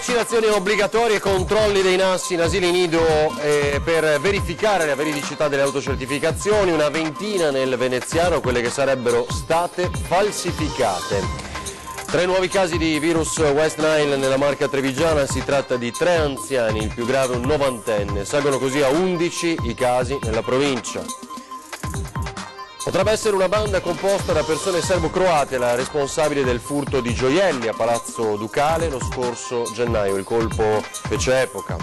Vaccinazioni obbligatorie e controlli dei NAS in asili nido per verificare la veridicità delle autocertificazioni, una ventina nel veneziano, quelle che sarebbero state falsificate. 3 nuovi casi di virus West Nile nella Marca trevigiana, si tratta di 3 anziani, il più grave un 90enne, salgono così a 11 i casi nella provincia. Potrebbe essere una banda composta da persone serbo-croate la responsabile del furto di gioielli a Palazzo Ducale lo scorso gennaio. Il colpo fece epoca.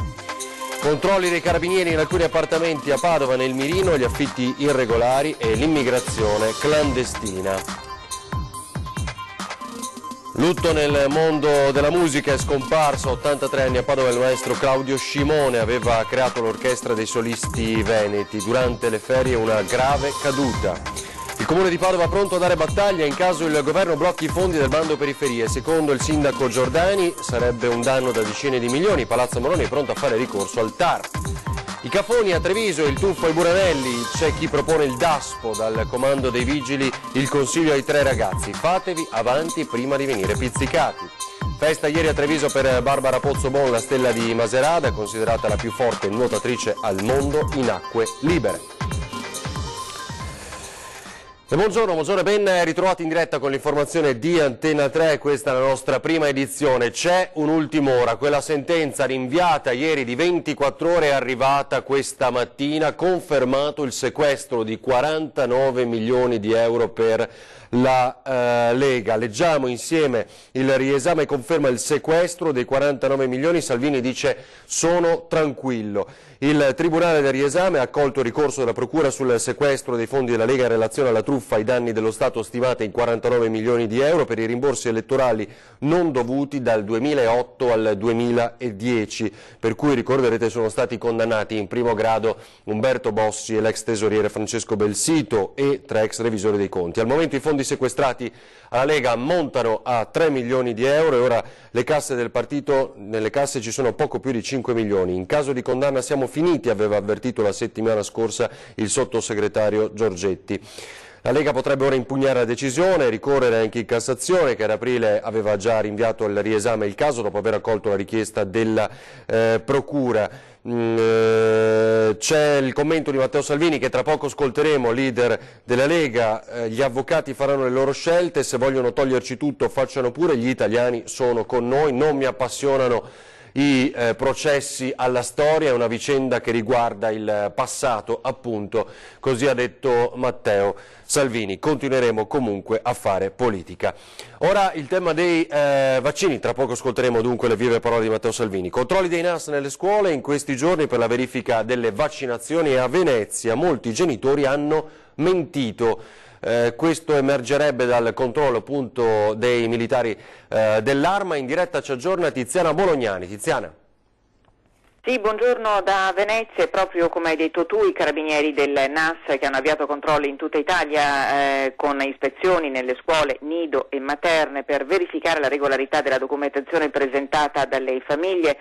Controlli dei carabinieri in alcuni appartamenti a Padova, nel Mirino, gli affitti irregolari e l'immigrazione clandestina. Lutto nel mondo della musica, è scomparso a 83 anni a Padova il maestro Claudio Scimone, aveva creato l'orchestra dei solisti veneti. Durante le ferie una grave caduta. Il comune di Padova pronto a dare battaglia in caso il governo blocchi i fondi del bando periferie. Secondo il sindaco Giordani sarebbe un danno da decine di milioni. Palazzo Moroni è pronto a fare ricorso al TAR. I cafoni a Treviso, il tuffo ai Buranelli, c'è chi propone il DASPO, dal comando dei vigili il consiglio ai 3 ragazzi: fatevi avanti prima di venire pizzicati. Festa ieri a Treviso per Barbara Pozzobon, la stella di Macerata, considerata la più forte nuotatrice al mondo in acque libere. E buongiorno e ben ritrovati in diretta con l'informazione di Antena 3, questa è la nostra prima edizione. C'è un'ultima ora, quella sentenza rinviata ieri di 24 ore è arrivata questa mattina, confermato il sequestro di 49 milioni di euro per la Lega. Leggiamo insieme il riesame, conferma il sequestro dei 49 milioni, Salvini dice sono tranquillo. Il Tribunale del riesame ha accolto il ricorso della Procura sul sequestro dei fondi della Lega in relazione alla truffa ai danni dello Stato stimata in 49 milioni di euro per i rimborsi elettorali non dovuti dal 2008 al 2010, per cui ricorderete sono stati condannati in primo grado Umberto Bossi e l'ex tesoriere Francesco Belsito e 3 ex revisori dei conti. Al momento i fondi sequestrati alla Lega ammontano a 3 milioni di euro e ora le casse del partito, nelle casse ci sono poco più di 5 milioni. In caso di condanna siamo finiti, aveva avvertito la settimana scorsa il sottosegretario Giorgetti. La Lega potrebbe ora impugnare la decisione, ricorrere anche in Cassazione, che ad aprile aveva già rinviato al riesame il caso dopo aver accolto la richiesta della Procura. C'è il commento di Matteo Salvini che tra poco ascolteremo, leader della Lega. Gli avvocati faranno le loro scelte, se vogliono toglierci tutto facciano pure, gli italiani sono con noi, non mi appassionano i processi alla storia, è una vicenda che riguarda il passato, appunto, così ha detto Matteo Salvini. Continueremo comunque a fare politica. Ora il tema dei vaccini, tra poco ascolteremo dunque le vive parole di Matteo Salvini. Controlli dei NAS nelle scuole in questi giorni per la verifica delle vaccinazioni, e a Venezia molti genitori hanno mentito. Questo emergerebbe dal controllo appunto dei militari dell'Arma. In diretta ci aggiorna Tiziana Bolognani. Tiziana. Sì, buongiorno da Venezia. Proprio come hai detto tu, i carabinieri del NAS che hanno avviato controlli in tutta Italia con ispezioni nelle scuole nido e materne per verificare la regolarità della documentazione presentata dalle famiglie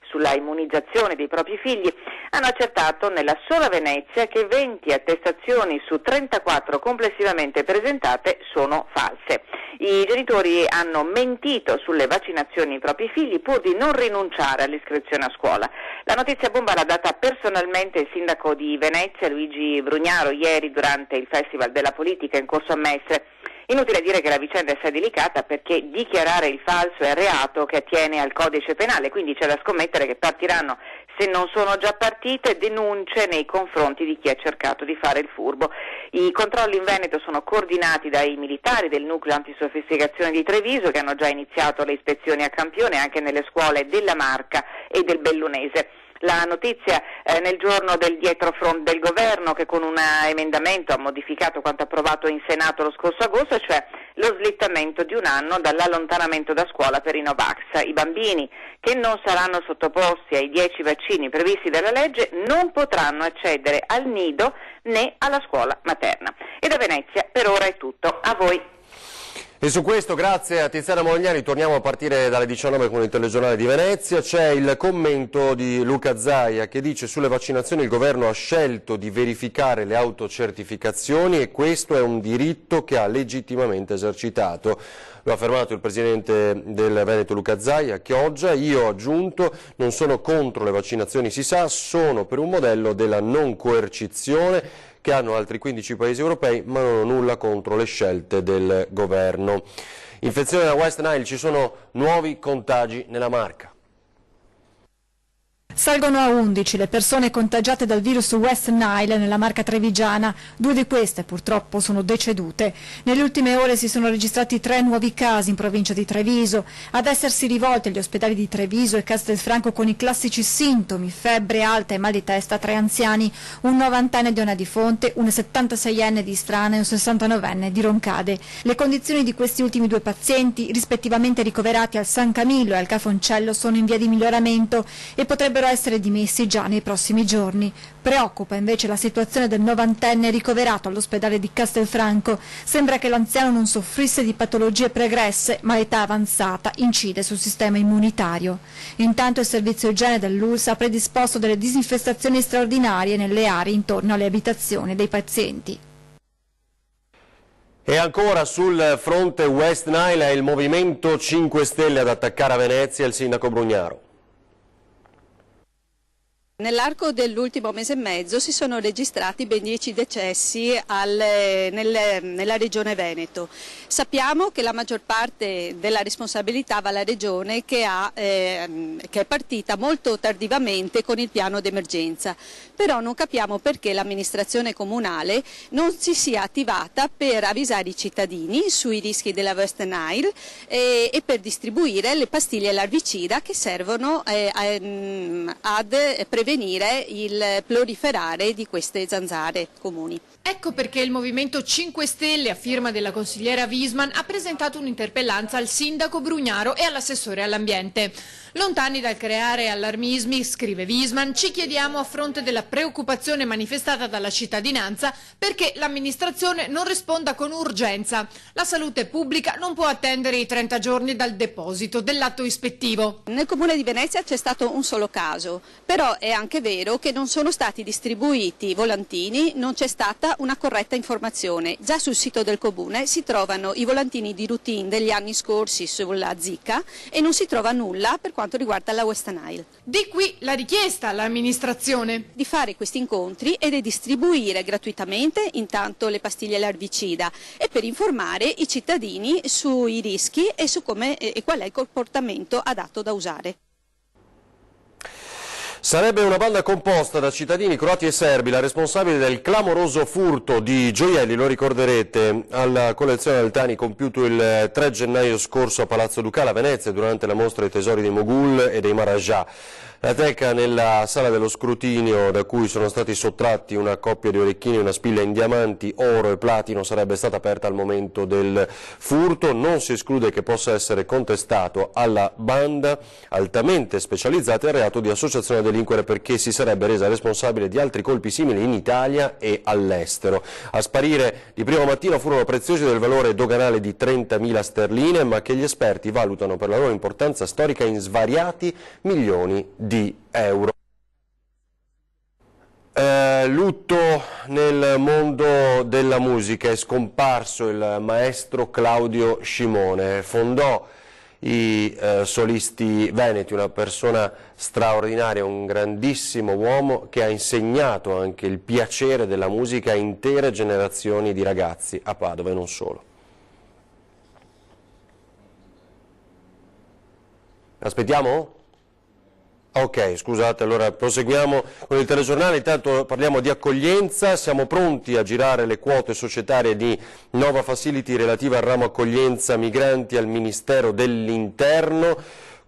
sulla immunizzazione dei propri figli, hanno accertato nella sola Venezia che 20 attestazioni su 34 complessivamente presentate sono false. I genitori hanno mentito sulle vaccinazioni ai propri figli pur di non rinunciare all'iscrizione a scuola. La notizia bomba l'ha data personalmente il sindaco di Venezia, Luigi Brugnaro, ieri durante il Festival della Politica in corso a Mestre. Inutile dire che la vicenda è assai delicata perché dichiarare il falso è reato che attiene al codice penale, quindi c'è da scommettere che partiranno, se non sono già partite, denunce nei confronti di chi ha cercato di fare il furbo. I controlli in Veneto sono coordinati dai militari del nucleo antisofisticazione di Treviso, che hanno già iniziato le ispezioni a campione anche nelle scuole della Marca e del Bellunese. La notizia nel giorno del dietrofront del governo, che con un emendamento ha modificato quanto approvato in Senato lo scorso agosto, cioè lo slittamento di un anno dall'allontanamento da scuola per i Novax. I bambini che non saranno sottoposti ai 10 vaccini previsti dalla legge non potranno accedere al nido né alla scuola materna. E da Venezia per ora è tutto. A voi. E su questo, grazie a Tiziana Mogliani, torniamo a partire dalle 19 con il telegiornale di Venezia. C'è il commento di Luca Zaia che dice: sulle vaccinazioni il governo ha scelto di verificare le autocertificazioni e questo è un diritto che ha legittimamente esercitato. Lo ha affermato il presidente del Veneto Luca Zaia a Chioggia. Io ho aggiunto: non sono contro le vaccinazioni, si sa, sono per un modello della non coercizione che hanno altri 15 paesi europei, ma non ho nulla contro le scelte del governo. Infezione da West Nile, ci sono nuovi contagi nella Marca. Salgono a 11 le persone contagiate dal virus West Nile nella Marca trevigiana. 2 di queste purtroppo sono decedute. Nelle ultime ore si sono registrati 3 nuovi casi in provincia di Treviso. Ad essersi rivolti agli ospedali di Treviso e Castelfranco con i classici sintomi, febbre alta e mal di testa, 3 anziani, un 90enne di Ona di Fonte, un 76enne di Strana e un 69enne di Roncade. Le condizioni di questi ultimi 2 pazienti, rispettivamente ricoverati al San Camillo e al Cafoncello, sono in via di miglioramento e potrebbero essere dimessi già nei prossimi giorni. Preoccupa invece la situazione del 90enne ricoverato all'ospedale di Castelfranco. Sembra che l'anziano non soffrisse di patologie pregresse, ma l'età avanzata incide sul sistema immunitario. Intanto il servizio igiene dell'ULSS ha predisposto delle disinfestazioni straordinarie nelle aree intorno alle abitazioni dei pazienti. E ancora sul fronte West Nile è il Movimento 5 Stelle ad attaccare a Venezia il sindaco Brugnaro. Nell'arco dell'ultimo mese e mezzo si sono registrati ben 10 decessi nella regione Veneto. Sappiamo che la maggior parte della responsabilità va alla regione che è partita molto tardivamente con il piano d'emergenza, però non capiamo perché l'amministrazione comunale non si sia attivata per avvisare i cittadini sui rischi della West Nile e per distribuire le pastiglie larvicida che servono ad prevenire il proliferare di queste zanzare comuni. Ecco perché il Movimento 5 Stelle, a firma della consigliera Wiesmann, ha presentato un'interpellanza al sindaco Brugnaro e all'assessore all'ambiente. Lontani dal creare allarmismi, scrive Wiesmann, ci chiediamo a fronte della preoccupazione manifestata dalla cittadinanza perché l'amministrazione non risponda con urgenza. La salute pubblica non può attendere i 30 giorni dal deposito dell'atto ispettivo. Nel comune di Venezia c'è stato un solo caso, però è anche vero che non sono stati distribuiti volantini, non c'è stata una corretta informazione. Già sul sito del comune si trovano i volantini di routine degli anni scorsi sulla Zika e non si trova nulla per quanto riguarda la West Nile. Di qui la richiesta all'amministrazione di fare questi incontri e di distribuire gratuitamente intanto le pastiglie larvicida e per informare i cittadini sui rischi e su come e qual è il comportamento adatto da usare. Sarebbe una banda composta da cittadini croati e serbi la responsabile del clamoroso furto di gioielli, lo ricorderete, alla collezione Altani compiuto il 3 gennaio scorso a Palazzo Ducale a Venezia durante la mostra dei tesori dei Moghul e dei Maharaja. La teca nella sala dello scrutinio, da cui sono stati sottratti una coppia di orecchini e una spilla in diamanti, oro e platino, sarebbe stata aperta al momento del furto. Non si esclude che possa essere contestato alla banda altamente specializzata il reato di associazione a delinquere, perché si sarebbe resa responsabile di altri colpi simili in Italia e all'estero. A sparire di primo mattino furono preziosi del valore doganale di 30.000 sterline, ma che gli esperti valutano per la loro importanza storica in svariati milioni di euro. Lutto nel mondo della musica, è scomparso il maestro Claudio Scimone, fondò i solisti veneti, una persona straordinaria, un grandissimo uomo che ha insegnato anche il piacere della musica a intere generazioni di ragazzi a Padova e non solo. Aspettiamo? Ok, scusate, allora proseguiamo con il telegiornale. Intanto parliamo di accoglienza. Siamo pronti a girare le quote societarie di Nova Facility relative al ramo accoglienza migranti al Ministero dell'Interno.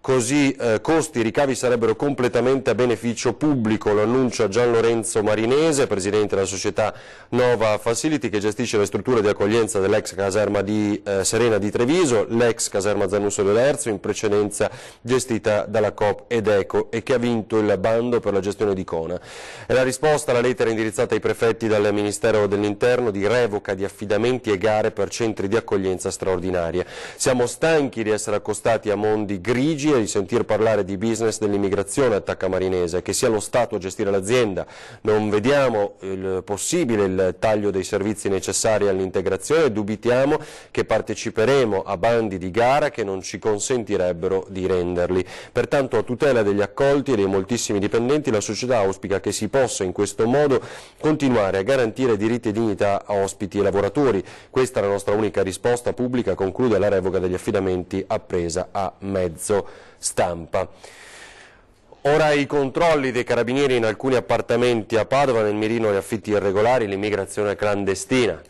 così costi e ricavi sarebbero completamente a beneficio pubblico. Lo annuncia Gian Lorenzo Marinese, presidente della società Nova Facility, che gestisce le strutture di accoglienza dell'ex caserma di Serena di Treviso, l'ex caserma Zanusolo Lerzo, in precedenza gestita dalla Coop ed Eco, e che ha vinto il bando per la gestione di Cona. È la risposta alla lettera indirizzata ai prefetti dal Ministero dell'Interno di revoca di affidamenti e gare per centri di accoglienza straordinaria. Siamo stanchi di essere accostati a mondi grigi e di sentir parlare di business dell'immigrazione, attacca Marinese, che sia lo Stato a gestire l'azienda. Non vediamo possibile il taglio dei servizi necessari all'integrazione e dubitiamo che parteciperemo a bandi di gara che non ci consentirebbero di renderli. Pertanto, a tutela degli accolti e dei moltissimi dipendenti, la società auspica che si possa in questo modo continuare a garantire diritti e dignità a ospiti e lavoratori. Questa è la nostra unica risposta pubblica, conclude la revoca degli affidamenti appresa a mezzo stampa. Ora i controlli dei carabinieri in alcuni appartamenti a Padova, nel mirino gli affitti irregolari, l'immigrazione clandestina.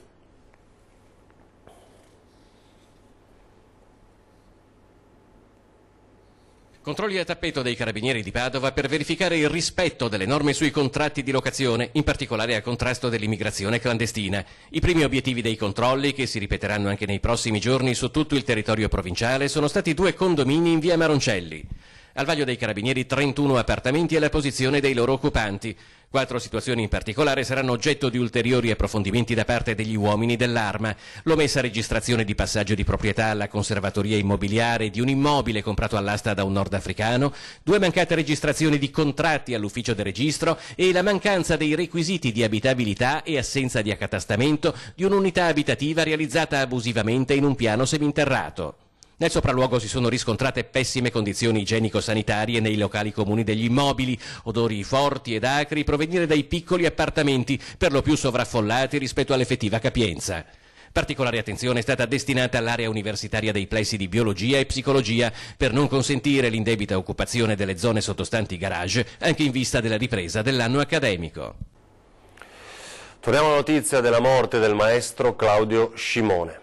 Controlli a tappeto dei carabinieri di Padova per verificare il rispetto delle norme sui contratti di locazione, in particolare a contrasto dell'immigrazione clandestina. I primi obiettivi dei controlli, che si ripeteranno anche nei prossimi giorni su tutto il territorio provinciale, sono stati 2 condomini in via Maroncelli. Al vaglio dei carabinieri 31 appartamenti e la posizione dei loro occupanti. 4 situazioni in particolare saranno oggetto di ulteriori approfondimenti da parte degli uomini dell'Arma. L'omessa registrazione di passaggio di proprietà alla conservatoria immobiliare di un immobile comprato all'asta da un nordafricano, 2 mancate registrazioni di contratti all'ufficio del registro e la mancanza dei requisiti di abitabilità e assenza di accatastamento di un'unità abitativa realizzata abusivamente in un piano seminterrato. Nel sopralluogo si sono riscontrate pessime condizioni igienico-sanitarie nei locali comuni degli immobili, odori forti ed acri provenire dai piccoli appartamenti, per lo più sovraffollati rispetto all'effettiva capienza. Particolare attenzione è stata destinata all'area universitaria dei plessi di biologia e psicologia per non consentire l'indebita occupazione delle zone sottostanti garage, anche in vista della ripresa dell'anno accademico. Torniamo alla notizia della morte del maestro Claudio Scimone.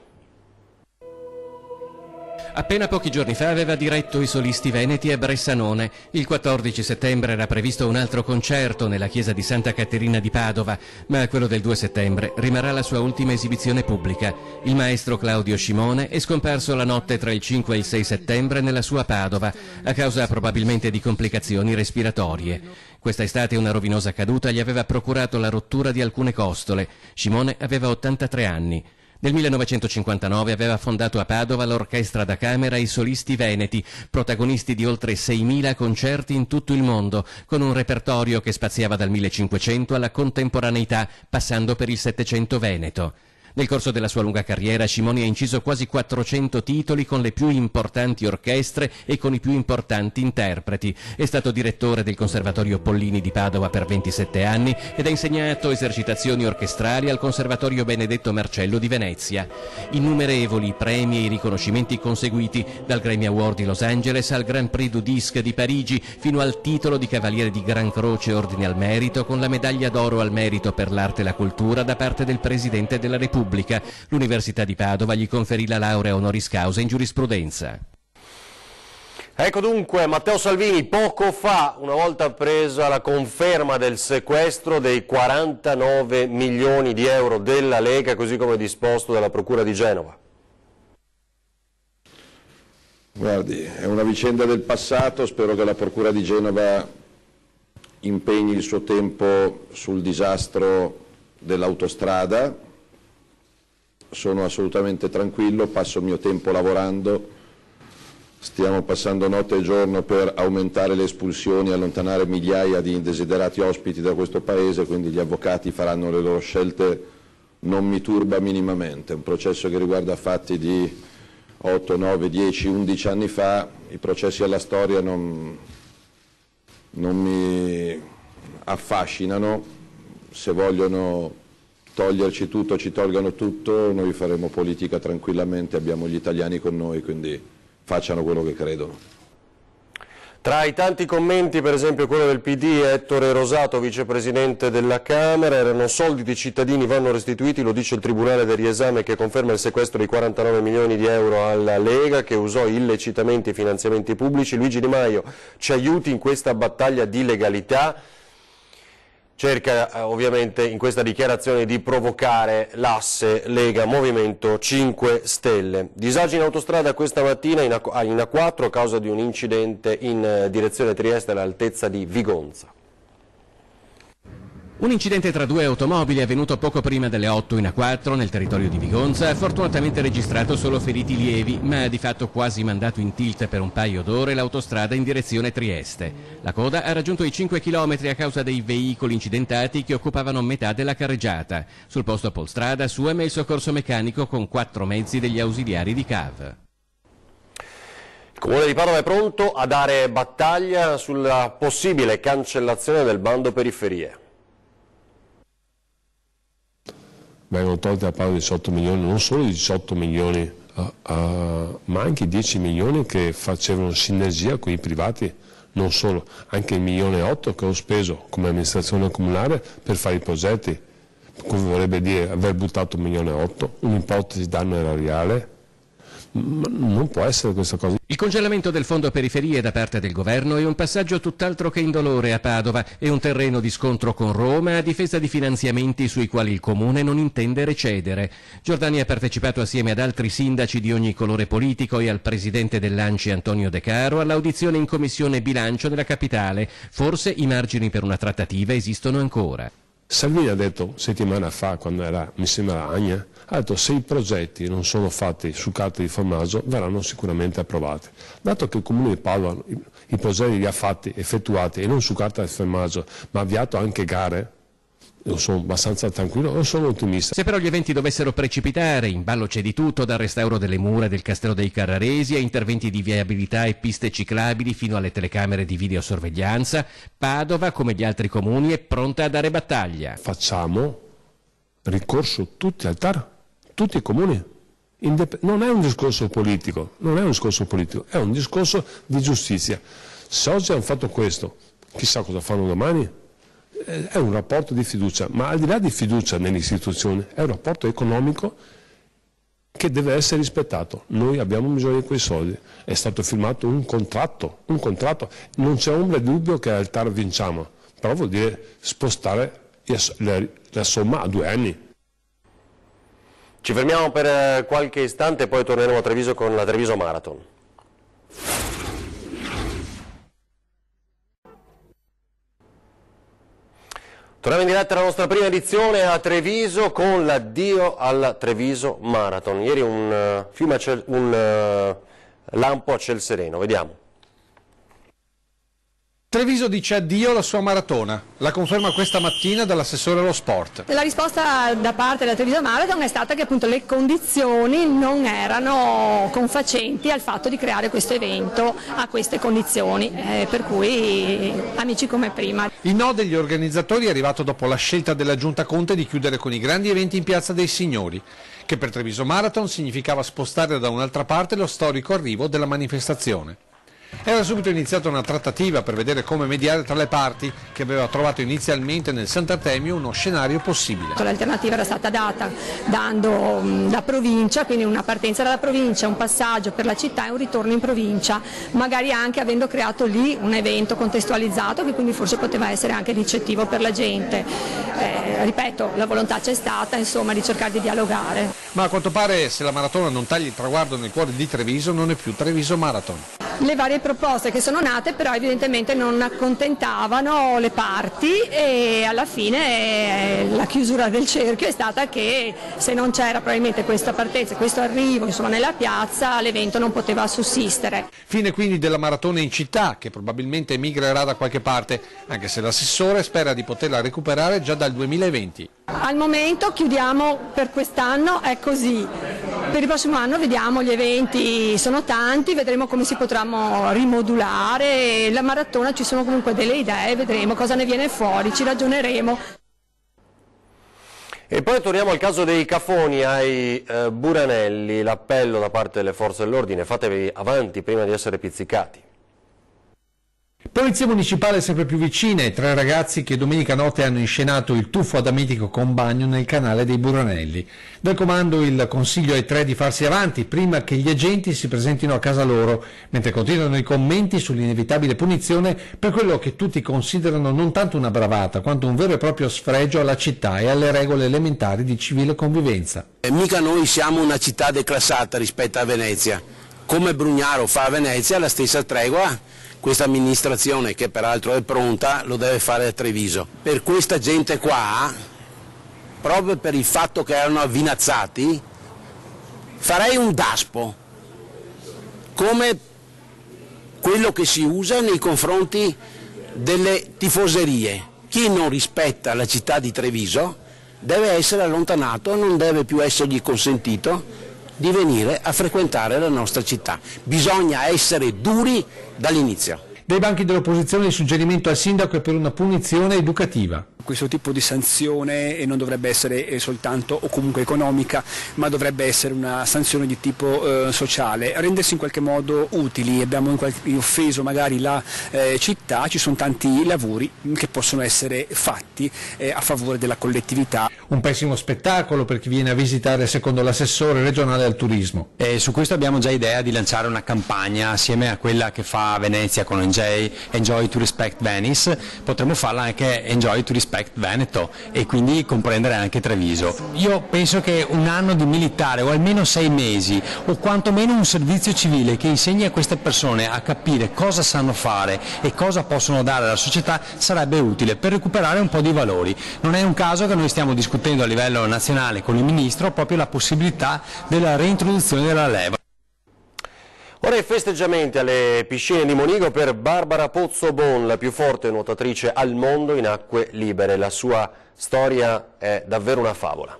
Appena pochi giorni fa aveva diretto i solisti veneti a Bressanone. Il 14 settembre era previsto un altro concerto nella chiesa di Santa Caterina di Padova, ma quello del 2 settembre rimarrà la sua ultima esibizione pubblica. Il maestro Claudio Scimone è scomparso la notte tra il 5 e il 6 settembre nella sua Padova, a causa probabilmente di complicazioni respiratorie. Questa estate una rovinosa caduta gli aveva procurato la rottura di alcune costole. Scimone aveva 83 anni. Nel 1959 aveva fondato a Padova l'orchestra da camera I Solisti Veneti, protagonisti di oltre 6.000 concerti in tutto il mondo, con un repertorio che spaziava dal 1500 alla contemporaneità, passando per il Settecento veneto. Nel corso della sua lunga carriera Scimone ha inciso quasi 400 titoli con le più importanti orchestre e con i più importanti interpreti. È stato direttore del Conservatorio Pollini di Padova per 27 anni ed ha insegnato esercitazioni orchestrali al Conservatorio Benedetto Marcello di Venezia. Innumerevoli premi e i riconoscimenti conseguiti, dal Grammy Award di Los Angeles al Grand Prix du Disque di Parigi, fino al titolo di Cavaliere di Gran Croce Ordine al Merito, con la medaglia d'oro al merito per l'arte e la cultura da parte del Presidente della Repubblica. L'Università di Padova gli conferì la laurea honoris causa in giurisprudenza. Ecco dunque Matteo Salvini poco fa, una volta presa la conferma del sequestro dei 49 milioni di euro della Lega, così come disposto dalla Procura di Genova. Guardi, è una vicenda del passato, spero che la Procura di Genova impegni il suo tempo sul disastro dell'autostrada. Sono assolutamente tranquillo, passo il mio tempo lavorando, stiamo passando notte e giorno per aumentare le espulsioni e allontanare migliaia di indesiderati ospiti da questo Paese, quindi gli avvocati faranno le loro scelte, non mi turba minimamente. È un processo che riguarda fatti di 8, 9, 10, 11 anni fa, i processi alla storia non mi affascinano, se vogliono toglierci tutto, ci tolgano tutto, noi faremo politica tranquillamente, abbiamo gli italiani con noi, quindi facciano quello che credono. Tra i tanti commenti, per esempio quello del PD, Ettore Rosato, vicepresidente della Camera, erano soldi dei cittadini, vanno restituiti, lo dice il Tribunale del riesame che conferma il sequestro di 49 milioni di euro alla Lega che usò illecitamente i finanziamenti pubblici. Luigi Di Maio ci aiuti in questa battaglia di legalità. Cerca ovviamente in questa dichiarazione di provocare l'asse Lega-Movimento 5 Stelle. Disagi in autostrada questa mattina in A4 a causa di un incidente in direzione Trieste all'altezza di Vigonza. Un incidente tra due automobili avvenuto poco prima delle 8 in A4 nel territorio di Vigonza ha fortunatamente registrato solo feriti lievi, ma ha di fatto quasi mandato in tilt per un paio d'ore l'autostrada in direzione Trieste. La coda ha raggiunto i 5 km a causa dei veicoli incidentati che occupavano metà della carreggiata. Sul posto Polstrada SUEM e il soccorso meccanico con 4 mezzi degli ausiliari di CAV. Il Comune di Padova è pronto a dare battaglia sulla possibile cancellazione del bando periferie. Vengono tolti a Padova 18 milioni, non solo 18 milioni, ma anche 10 milioni che facevano sinergia con i privati, non solo, anche il 1,8 milioni che ho speso come amministrazione comunale per fare i progetti, come vorrebbe dire aver buttato 1,8 milioni, un'ipotesi di danno erariale. Non può essere questa cosa. Il congelamento del fondo periferie da parte del governo è un passaggio tutt'altro che indolore a Padova, è un terreno di scontro con Roma a difesa di finanziamenti sui quali il comune non intende recedere. Giordani ha partecipato assieme ad altri sindaci di ogni colore politico e al presidente dell'ANCI Antonio De Caro all'audizione in commissione bilancio della capitale. Forse i margini per una trattativa esistono ancora. Salvini ha detto settimana fa, quando era, mi sembra, Agna, ha detto se i progetti non sono fatti su carta di formaggio verranno sicuramente approvati. Dato che il Comune di Padova i progetti li ha fatti, effettuati e non su carta di formaggio, ma ha avviato anche gare, io sono abbastanza tranquillo, io sono ottimista. Se però gli eventi dovessero precipitare, in ballo c'è di tutto, dal restauro delle mura del Castello dei Carraresi a interventi di viabilità e piste ciclabili fino alle telecamere di videosorveglianza, Padova, come gli altri comuni, è pronta a dare battaglia. Facciamo ricorso tutti al TAR, tutti i comuni. Non è un discorso politico, è un discorso di giustizia. Se oggi hanno fatto questo, chissà cosa fanno domani. È un rapporto di fiducia, ma al di là di fiducia nelle istituzioni, è un rapporto economico che deve essere rispettato. Noi abbiamo bisogno di quei soldi, è stato firmato un contratto, non c'è ombra di dubbio che al TAR vinciamo, però vuol dire spostare la somma a 2 anni. Ci fermiamo per qualche istante e poi torneremo a Treviso con la Treviso Marathon. Torniamo in diretta alla nostra prima edizione a Treviso con l'addio alla Treviso Marathon. Ieri un lampo a ciel sereno, vediamo. Treviso dice addio alla sua maratona, la conferma questa mattina dall'assessore allo sport. La risposta da parte della Treviso Marathon è stata che appunto le condizioni non erano confacenti al fatto di creare questo evento a queste condizioni, per cui amici come prima. Il no degli organizzatori è arrivato dopo la scelta della Giunta Conte di chiudere con i grandi eventi in Piazza dei Signori, che per Treviso Marathon significava spostare da un'altra parte lo storico arrivo della manifestazione. Era subito iniziata una trattativa per vedere come mediare tra le parti, che aveva trovato inizialmente nel Sant'Artemio uno scenario possibile. L'alternativa era stata data dando la provincia, quindi una partenza dalla provincia, un passaggio per la città e un ritorno in provincia, magari anche avendo creato lì un evento contestualizzato che quindi forse poteva essere anche ricettivo per la gente. Ripeto, la volontà c'è stata, insomma, di cercare di dialogare. Ma a quanto pare, se la maratona non taglia il traguardo nel cuore di Treviso, non è più Treviso Marathon. Le varie proposte che sono nate però evidentemente non accontentavano le parti e alla fine la chiusura del cerchio è stata che se non c'era probabilmente questa partenza, questo arrivo insomma nella piazza, l'evento non poteva sussistere. Fine quindi della maratona in città, che probabilmente migrerà da qualche parte, anche se l'assessore spera di poterla recuperare già dal 2020. Al momento chiudiamo per quest'anno, è così. Per il prossimo anno vediamo, gli eventi sono tanti, vedremo come si potranno rimodulare, la maratona ci sono comunque delle idee, vedremo cosa ne viene fuori, ci ragioneremo. E poi torniamo al caso dei cafoni ai Buranelli, l'appello da parte delle forze dell'ordine, fatevi avanti prima di essere pizzicati. Polizia municipale sempre più vicina ai 3 ragazzi che domenica notte hanno inscenato il tuffo ad Amitico con bagno nel canale dei Buranelli. Dal comando il consiglio ai 3 di farsi avanti prima che gli agenti si presentino a casa loro, mentre continuano i commenti sull'inevitabile punizione per quello che tutti considerano non tanto una bravata quanto un vero e proprio sfregio alla città e alle regole elementari di civile convivenza. Mica noi siamo una città declassata rispetto a Venezia, come Brugnaro fa a Venezia la stessa tregua. Questa amministrazione, che peraltro è pronta, lo deve fare a Treviso. Per questa gente qua, proprio per il fatto che erano avvinazzati, farei un daspo, come quello che si usa nei confronti delle tifoserie. Chi non rispetta la città di Treviso deve essere allontanato, non deve più essergli consentito di venire a frequentare la nostra città. Bisogna essere duri dall'inizio. Dai banchi dell'opposizione il suggerimento al sindaco è per una punizione educativa. Questo tipo di sanzione non dovrebbe essere soltanto o comunque economica, ma dovrebbe essere una sanzione di tipo sociale, rendersi in qualche modo utili. Abbiamo offeso magari la città, ci sono tanti lavori che possono essere fatti a favore della collettività. Un pessimo spettacolo per chi viene a visitare, secondo l'assessore regionale al turismo. Su questo abbiamo già idea di lanciare una campagna assieme a quella che fa Venezia con Enjoy to Respect Venice, potremmo farla anche Enjoy to Respect Veneto e quindi comprendere anche Treviso. Io penso che un anno di militare o almeno 6 mesi o quantomeno un servizio civile che insegni a queste persone a capire cosa sanno fare e cosa possono dare alla società sarebbe utile per recuperare un po' di valori. Non è un caso che noi stiamo discutendo a livello nazionale con il Ministro proprio la possibilità della reintroduzione della leva. Ora i festeggiamenti alle piscine di Monigo per Barbara Pozzobon, la più forte nuotatrice al mondo in acque libere. La sua storia è davvero una favola.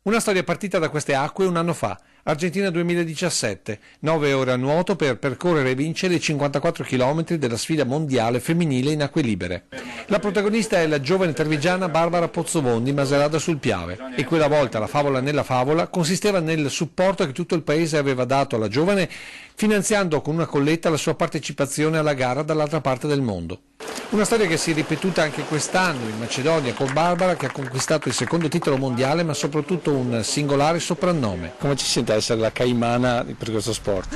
Una storia partita da queste acque un anno fa, Argentina 2017, 9 ore a nuoto per percorrere e vincere i 54 km della sfida mondiale femminile in acque libere. La protagonista è la giovane trevigiana Barbara Pozzobon di Macerata sul Piave e quella volta la favola nella favola consisteva nel supporto che tutto il paese aveva dato alla giovane, finanziando con una colletta la sua partecipazione alla gara dall'altra parte del mondo. Una storia che si è ripetuta anche quest'anno in Macedonia con Barbara, che ha conquistato il secondo titolo mondiale ma soprattutto un singolare soprannome. Come ci sente essere la caimana per questo sport?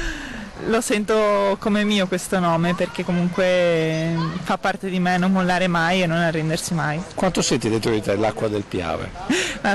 Lo sento come mio questo nome perché comunque fa parte di me non mollare mai e non arrendersi mai. Quanto senti dentro di te l'acqua del Piave?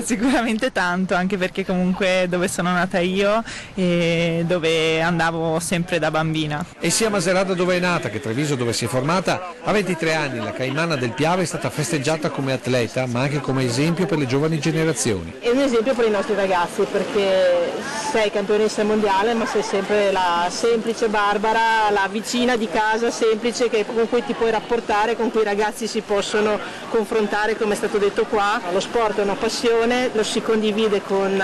Sicuramente tanto, anche perché comunque dove sono nata io e dove andavo sempre da bambina. E sia Macerata dove è nata che Treviso dove si è formata, a 23 anni la caimana del Piave è stata festeggiata come atleta ma anche come esempio per le giovani generazioni. È un esempio per i nostri ragazzi perché sei campionessa mondiale ma sei sempre la semplice Barbara, la vicina di casa semplice con cui ti puoi rapportare, con cui i ragazzi si possono confrontare, come è stato detto qua. Lo sport è una passione, lo si condivide con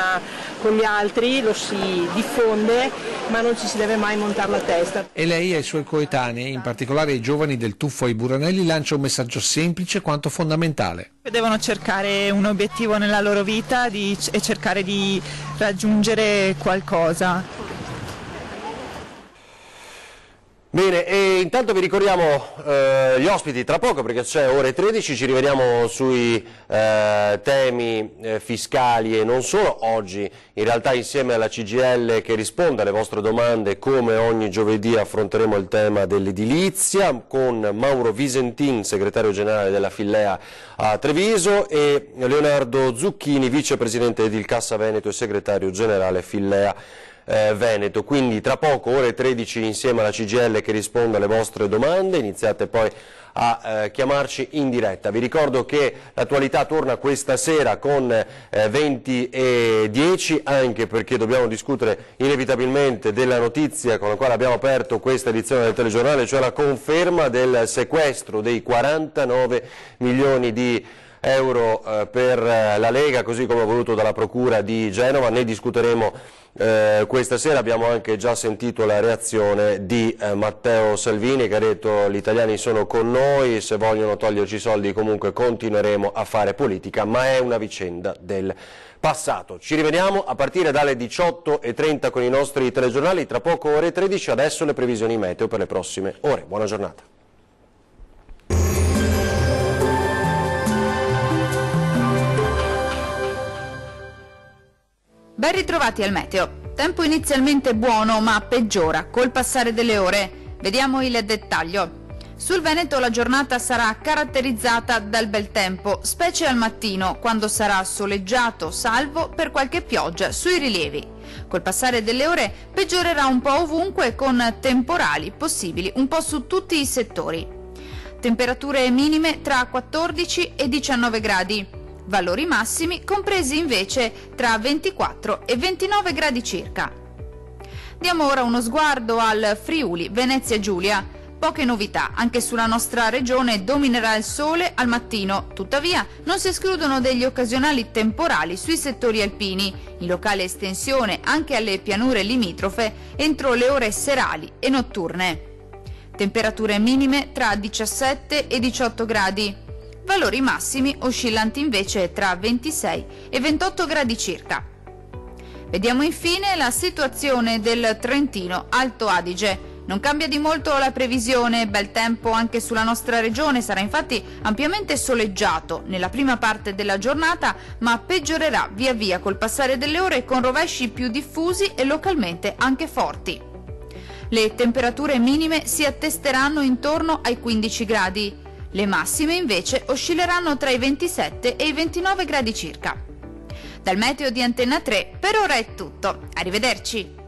gli altri, lo si diffonde, ma non ci si deve mai montare la testa. E lei ai suoi coetanei, in particolare ai giovani del tuffo ai Buranelli, lancia un messaggio semplice quanto fondamentale. Devono cercare un obiettivo nella loro vita e cercare di raggiungere qualcosa. Bene, e intanto vi ricordiamo gli ospiti tra poco perché c'è ore 13, ci rivediamo sui temi fiscali e non solo. Oggi in realtà insieme alla CGIL che risponde alle vostre domande, come ogni giovedì affronteremo il tema dell'edilizia con Mauro Visentin, segretario generale della Fillea a Treviso, e Leonardo Zucchini, vicepresidente di Cassa Veneto e segretario generale Fillea Veneto. Quindi tra poco ore 13 insieme alla CGIL che risponde alle vostre domande, iniziate poi a chiamarci in diretta. Vi ricordo che l'attualità torna questa sera con 20:10, anche perché dobbiamo discutere inevitabilmente della notizia con la quale abbiamo aperto questa edizione del telegiornale, cioè la conferma del sequestro dei 49 milioni di euro per la Lega, così come voluto dalla Procura di Genova. Ne discuteremo questa sera. Abbiamo anche già sentito la reazione di Matteo Salvini, che ha detto: gli italiani sono con noi, se vogliono toglierci i soldi comunque continueremo a fare politica, ma è una vicenda del passato. Ci rivediamo a partire dalle 18:30 con i nostri telegiornali, tra poco ore 13, adesso le previsioni meteo per le prossime ore. Buona giornata. Ben ritrovati al meteo. Tempo inizialmente buono ma peggiora col passare delle ore. Vediamo il dettaglio. Sul Veneto la giornata sarà caratterizzata dal bel tempo, specie al mattino, quando sarà soleggiato, salvo per qualche pioggia sui rilievi. Col passare delle ore peggiorerà un po' ovunque, con temporali possibili un po' su tutti i settori. Temperature minime tra 14 e 19 gradi. Valori massimi compresi invece tra 24 e 29 gradi circa. Diamo ora uno sguardo al Friuli Venezia Giulia. Poche novità, anche sulla nostra regione dominerà il sole al mattino, tuttavia non si escludono degli occasionali temporali sui settori alpini, in locale estensione anche alle pianure limitrofe entro le ore serali e notturne. Temperature minime tra 17 e 18 gradi. Valori massimi oscillanti invece tra 26 e 28 gradi circa. Vediamo infine la situazione del Trentino Alto Adige. Non cambia di molto la previsione, bel tempo anche sulla nostra regione, sarà infatti ampiamente soleggiato nella prima parte della giornata, ma peggiorerà via via col passare delle ore, con rovesci più diffusi e localmente anche forti. Le temperature minime si attesteranno intorno ai 15 gradi. Le massime invece oscilleranno tra i 27 e i 29 gradi circa. Dal meteo di Antenna 3 per ora è tutto. Arrivederci!